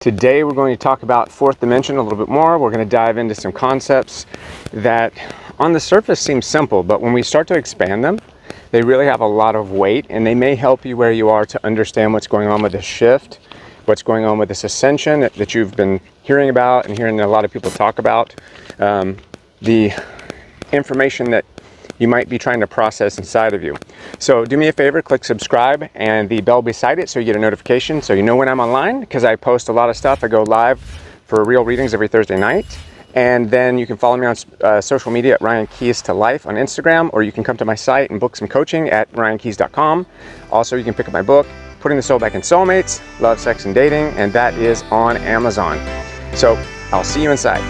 Today we're going to talk about fourth dimension a little bit more. We're going to dive into some concepts that on the surface seem simple, but when we start to expand them, they really have a lot of weight, and they may help you where you are to understand what's going on with this shift, what's going on with this ascension that you've been hearing about and hearing a lot of people talk about, the information that you might be trying to process inside of you. So do me a favor, click subscribe and the bell beside it so you get a notification so you know when I'm online, because I post a lot of stuff. I go live for real readings every Thursday night. And then you can follow me on social media at Ryan Keys to Life on Instagram, or you can come to my site and book some coaching at ryankeys.com. Also, you can pick up my book, Putting the Soul Back in Soulmates, Love, Sex, and Dating, and that is on Amazon. So I'll see you inside.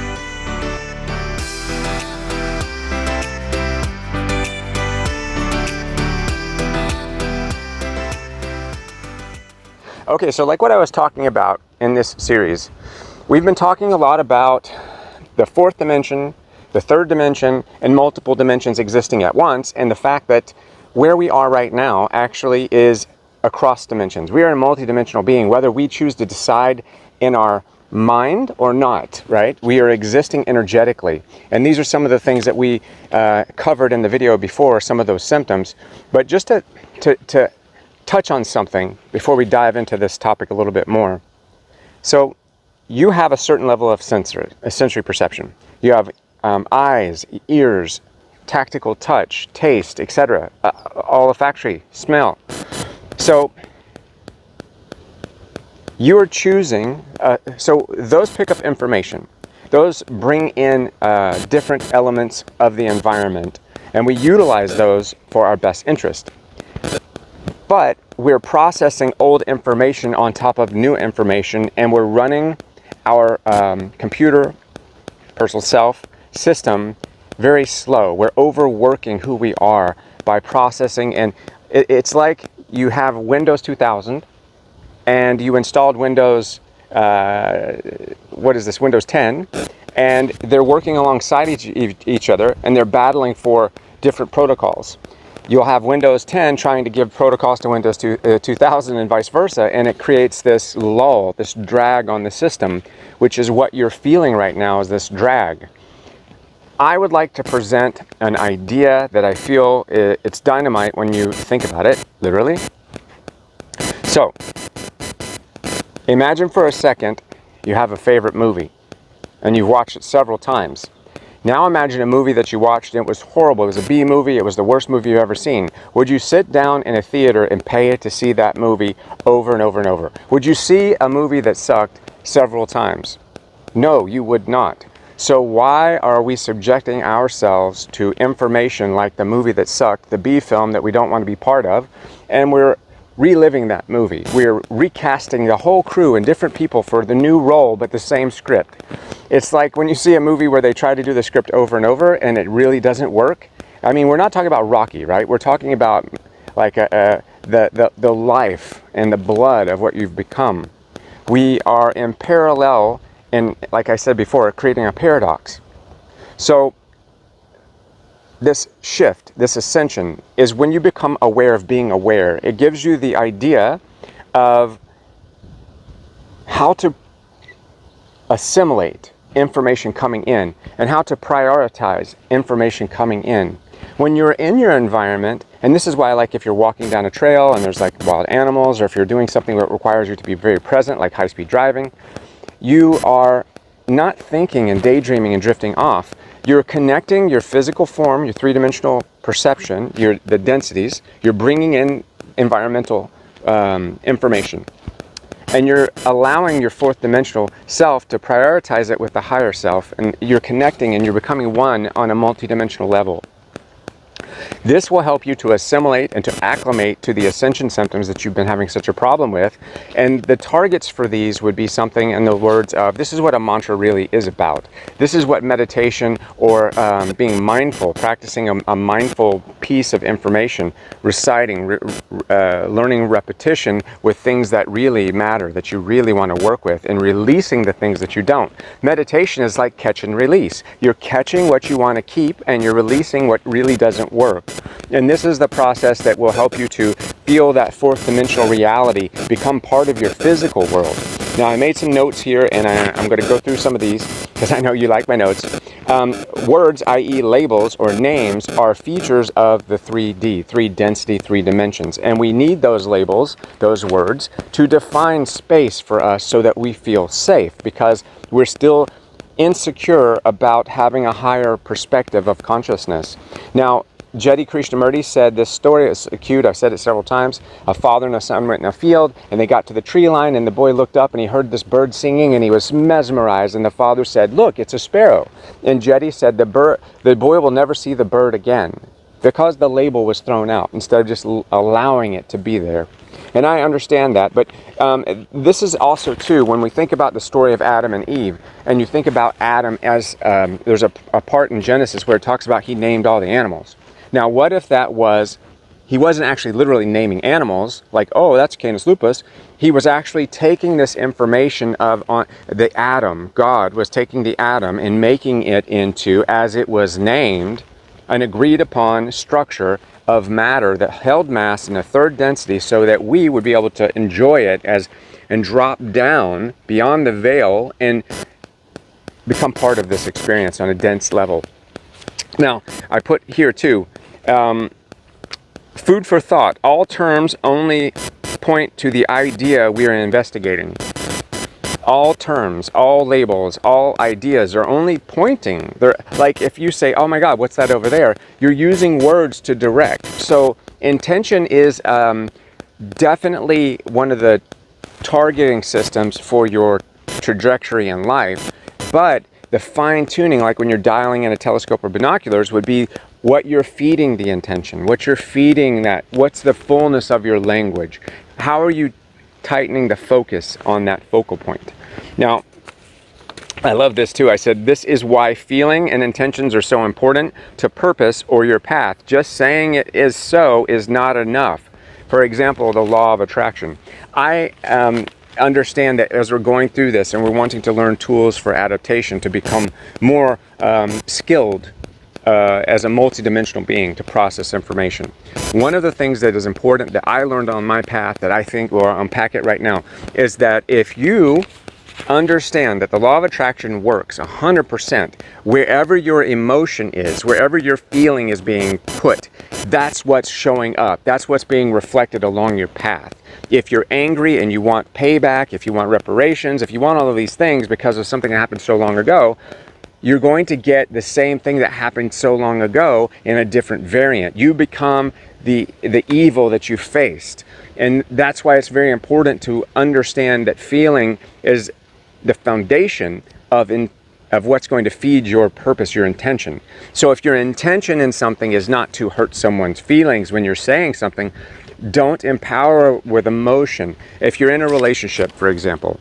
Okay, so like what I was talking about in this series, we've been talking a lot about the fourth dimension, the third dimension, and multiple dimensions existing at once, and the fact that where we are right now actually is across dimensions. We are a multidimensional being, whether we choose to decide in our mind or not, right? We are existing energetically. And these are some of the things that we covered in the video before, some of those symptoms. But just to touch on something before we dive into this topic a little bit more. So you have a certain level of sensory perception. You have eyes, ears, tactical touch, taste, etc. Olfactory, smell. So you are choosing, so those pick up information. Those bring in different elements of the environment, and we utilize those for our best interest. But we're processing old information on top of new information, and we're running our computer, personal self system very slow. We're overworking who we are by processing, and it's like you have Windows 2000 and you installed Windows, Windows 10, and they're working alongside each other, and they're battling for different protocols. You'll have Windows 10 trying to give protocols to Windows 2000 and vice versa, and it creates this lull, this drag on the system, which is what you're feeling right now, is this drag. I would like to present an idea that I feel it's dynamite when you think about it, literally. So, imagine for a second you have a favorite movie, and you've watched it several times. Now imagine a movie that you watched and it was horrible. It was a B movie. It was the worst movie you've ever seen. Would you sit down in a theater and pay to see that movie over and over and over? Would you see a movie that sucked several times? No, you would not. So why are we subjecting ourselves to information like the movie that sucked, the B film that we don't want to be part of, and we're reliving that movie? We're recasting the whole crew and different people for the new role, but the same script. It's like when you see a movie where they try to do the script over and over and it really doesn't work. I mean, we're not talking about Rocky, right? We're talking about like the life and the blood of what you've become. We are in parallel, and like I said before, creating a paradox. So this shift, this ascension, is when you become aware of being aware. It gives you the idea of how to assimilate information coming in and how to prioritize information coming in. When you're in your environment, and this is why I like if you're walking down a trail and there's like wild animals, or if you're doing something that requires you to be very present, like high-speed driving, you are not thinking and daydreaming and drifting off. You're connecting your physical form, your three-dimensional perception, the densities. You're bringing in environmental information. And you're allowing your fourth dimensional self to prioritize it with the higher self. And you're connecting and you're becoming one on a multidimensional level. This will help you to assimilate and to acclimate to the ascension symptoms that you've been having such a problem with. And the targets for these would be something in the words of, this is what a mantra really is about. This is what meditation or being mindful, practicing a mindful piece of information, reciting, learning repetition with things that really matter, that you really want to work with, and releasing the things that you don't. Meditation is like catch and release. You're catching what you want to keep and you're releasing what really doesn't work. And this is the process that will help you to feel that fourth dimensional reality become part of your physical world. Now, I made some notes here, and I'm going to go through some of these because I know you like my notes. Words, i.e. labels or names, are features of the 3D, 3 density, 3 dimensions. And we need those labels, those words, to define space for us so that we feel safe, because we're still insecure about having a higher perspective of consciousness. Now, Jeti Krishnamurti said this story, it's cute, I've said it several times. A father and a son went in a field, and they got to the tree line, and the boy looked up and he heard this bird singing, and he was mesmerized, and the father said, "Look, it's a sparrow." And Jeti said the boy will never see the bird again, because the label was thrown out instead of just allowing it to be there. And I understand that, but this is also too, when we think about the story of Adam and Eve, and you think about Adam as, there's a part in Genesis where it talks about he named all the animals. Now, what if that was, he wasn't actually literally naming animals, like, oh, that's Canis lupus. He was actually taking this information of the atom. God was taking the atom and making it into, as it was named, an agreed upon structure of matter that held mass in a 3rd density, so that we would be able to enjoy it and drop down beyond the veil and become part of this experience on a dense level. Now, I put here too, food for thought. All terms only point to the idea we are investigating. All terms, all labels, all ideas are only pointing. They're like, if you say, "Oh my God, what's that over there?" You're using words to direct. So intention is definitely one of the targeting systems for your trajectory in life. But the fine tuning, like when you're dialing in a telescope or binoculars, would be what you're feeding the intention, what you're feeding that, what's the fullness of your language. How are you tightening the focus on that focal point? Now, I love this too. I said, this is why feeling and intentions are so important to purpose or your path. Just saying it is so is not enough. For example, the law of attraction. I understand that as we're going through this and we're wanting to learn tools for adaptation to become more skilled as a multidimensional being to process information. One of the things that is important that I learned on my path that I think, or I'll unpack it right now, is that if you understand that the law of attraction works 100%, wherever your emotion is, wherever your feeling is being put, that's what's showing up. That's what's being reflected along your path. If you're angry and you want payback, if you want reparations, if you want all of these things because of something that happened so long ago, you're going to get the same thing that happened so long ago in a different variant. You become the evil that you faced. And that's why it's very important to understand that feeling is the foundation of what's going to feed your purpose, your intention. So if your intention in something is not to hurt someone's feelings when you're saying something, don't empower with emotion. If you're in a relationship, for example,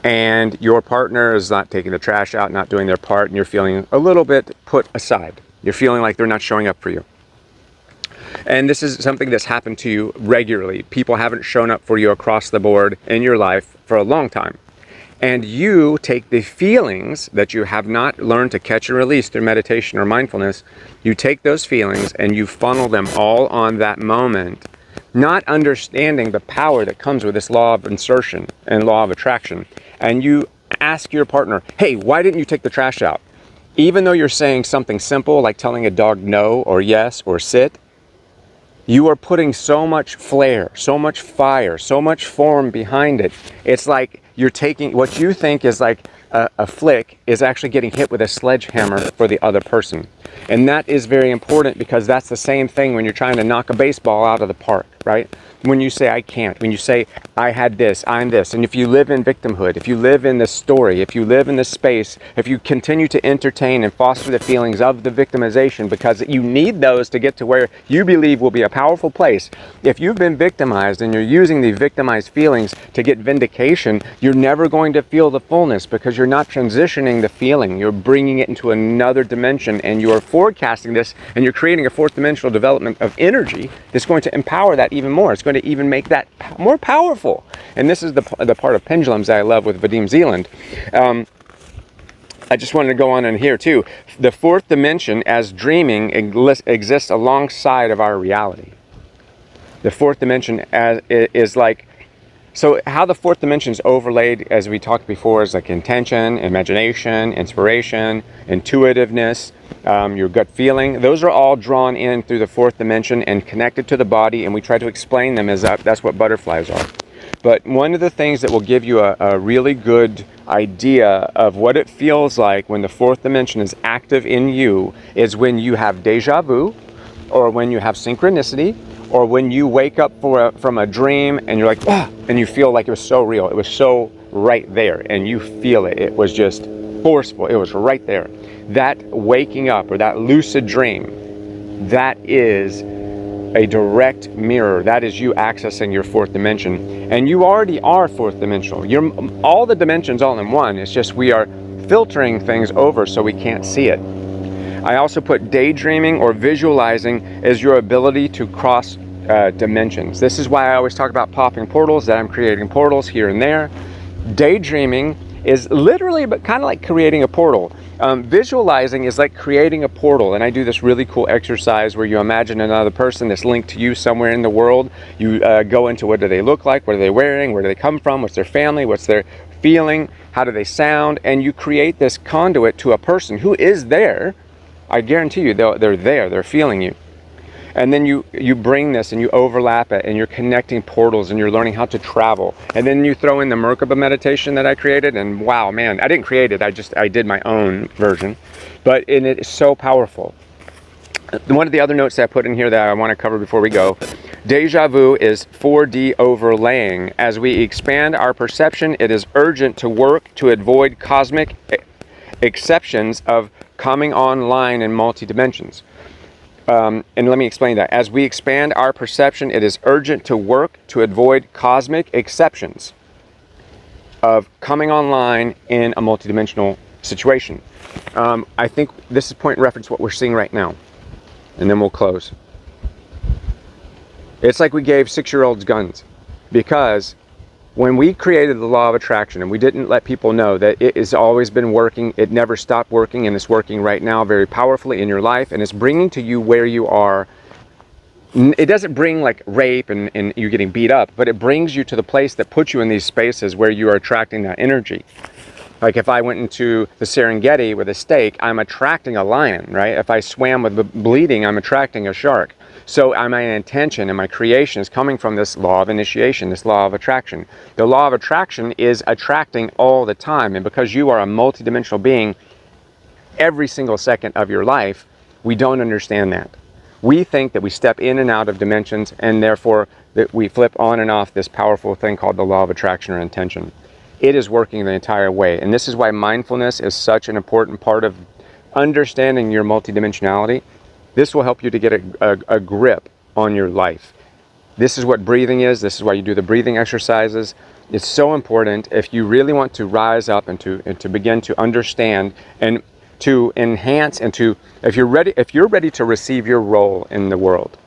and your partner is not taking the trash out, not doing their part, and you're feeling a little bit put aside. You're feeling like they're not showing up for you. And this is something that's happened to you regularly. People haven't shown up for you across the board in your life for a long time. And you take the feelings that you have not learned to catch and release through meditation or mindfulness, you take those feelings and you funnel them all on that moment, not understanding the power that comes with this law of insertion and law of attraction. And you ask your partner, "Hey, why didn't you take the trash out?" Even though you're saying something simple like telling a dog no or yes or sit, you are putting so much flair, so much fire, so much form behind it. It's like you're taking what you think is like a flick is actually getting hit with a sledgehammer for the other person. And that is very important, because that's the same thing when you're trying to knock a baseball out of the park, right? When you say, "I can't," when you say, "I had this, I'm this," and if you live in victimhood, if you live in this story, if you live in this space, if you continue to entertain and foster the feelings of the victimization, because you need those to get to where you believe will be a powerful place. If you've been victimized and you're using the victimized feelings to get vindication, you're never going to feel the fullness, because you're not transitioning the feeling. You're bringing it into another dimension, and you're forecasting this, and you're creating a 4th dimensional development of energy that's going to empower that even more. It's going to even make that more powerful. And this is the part of pendulums that I love with Vadim Zeland. I just wanted to go on in here too. The 4th dimension as dreaming exists alongside of our reality. The 4th dimension is like So how the fourth dimension is overlaid, as we talked before, is like intention, imagination, inspiration, intuitiveness, your gut feeling. Those are all drawn in through the fourth dimension and connected to the body, and we try to explain them as that's what butterflies are. But one of the things that will give you a really good idea of what it feels like when the fourth dimension is active in you is when you have deja vu, or when you have synchronicity, or when you wake up from a dream and you're like, ah, and you feel like it was so real. It was so right there, and you feel it. It was just forceful. It was right there. That waking up or that lucid dream, that is a direct mirror. That is you accessing your fourth dimension. And you already are fourth dimensional. You're all the dimensions all in one. It's just we are filtering things over so we can't see it. I also put daydreaming or visualizing as your ability to cross dimensions. This is why I always talk about popping portals, that I'm creating portals here and there. Daydreaming is literally but kind of like creating a portal. Visualizing is like creating a portal, and I do this really cool exercise where you imagine another person that's linked to you somewhere in the world. You go into what do they look like, what are they wearing, where do they come from, what's their family, what's their feeling, how do they sound, and you create this conduit to a person who is there. I guarantee you they're there, they're feeling you. And then you bring this and you overlap it, and you're connecting portals, and you're learning how to travel. And then you throw in the Merkaba meditation that I created, and wow, man, I didn't create it, I did my own version. But it is so powerful. One of the other notes that I put in here that I want to cover before we go, deja vu is 4D overlaying. As we expand our perception, it is urgent to work to avoid cosmic exceptions of coming online in multi-dimensions. And let me explain that. As we expand our perception, it is urgent to work to avoid cosmic exceptions of coming online in a multidimensional situation. I think this is point reference what we're seeing right now. And then we'll close. It's like we gave 6-year-olds guns, because when we created the law of attraction and we didn't let people know that it has always been working, it never stopped working, and it's working right now very powerfully in your life, and it's bringing to you where you are. It doesn't bring like rape and you getting beat up, but it brings you to the place that puts you in these spaces where you are attracting that energy. Like if I went into the Serengeti with a stake, I'm attracting a lion, right? If I swam with bleeding, I'm attracting a shark. So my intention and my creation is coming from this law of initiation, this law of attraction. The law of attraction is attracting all the time. And because you are a multidimensional being every single second of your life, we don't understand that. We think that we step in and out of dimensions, and therefore that we flip on and off this powerful thing called the law of attraction or intention. It is working the entire way. And this is why mindfulness is such an important part of understanding your multidimensionality. This will help you to get a grip on your life. This is what breathing is. This is why you do the breathing exercises. It's so important if you really want to rise up and to begin to understand and to enhance and to, if you're ready to receive your role in the world,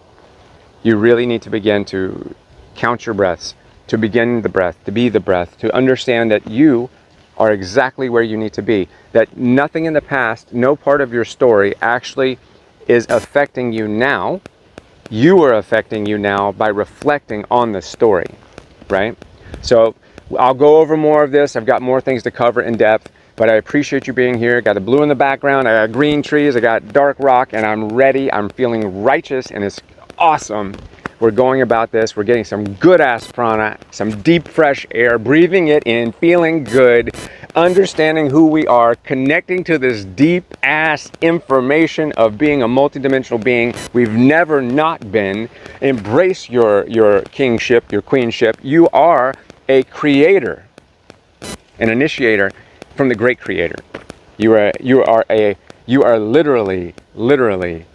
you really need to begin to count your breaths, to begin the breath, to be the breath, to understand that you are exactly where you need to be, that nothing in the past, no part of your story actually is affecting you now. You are affecting you now by reflecting on the story, right? So I'll go over more of this. I've got more things to cover in depth, but I appreciate you being here. Got the blue in the background, I got green trees, I got dark rock, and I'm ready. I'm feeling righteous, and it's awesome. We're going about this. We're getting some good ass prana, some deep fresh air, breathing it in, feeling good, understanding who we are, connecting to this deep ass information of being a multidimensional being we've never not been. Embrace your kingship, your queenship. You are a creator, an initiator from the great creator. You are literally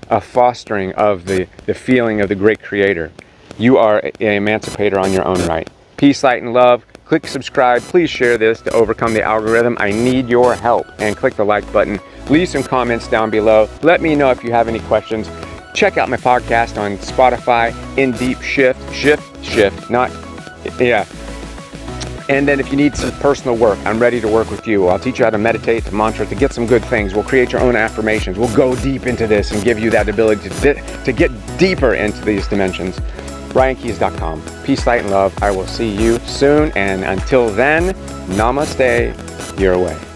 a fostering of the feeling of the great creator. You are an emancipator on your own right. Peace, light, and love. Click subscribe. Please share this to overcome the algorithm. I need your help. And click the like button. Leave some comments down below. Let me know if you have any questions. Check out my podcast on Spotify, In Deep Shift. And then if you need some personal work, I'm ready to work with you. I'll teach you how to meditate, to mantra, to get some good things. We'll create your own affirmations. We'll go deep into this and give you that ability to get deeper into these dimensions. ryankeys.com. Peace, light, and love. I will see you soon. And until then, namaste your way.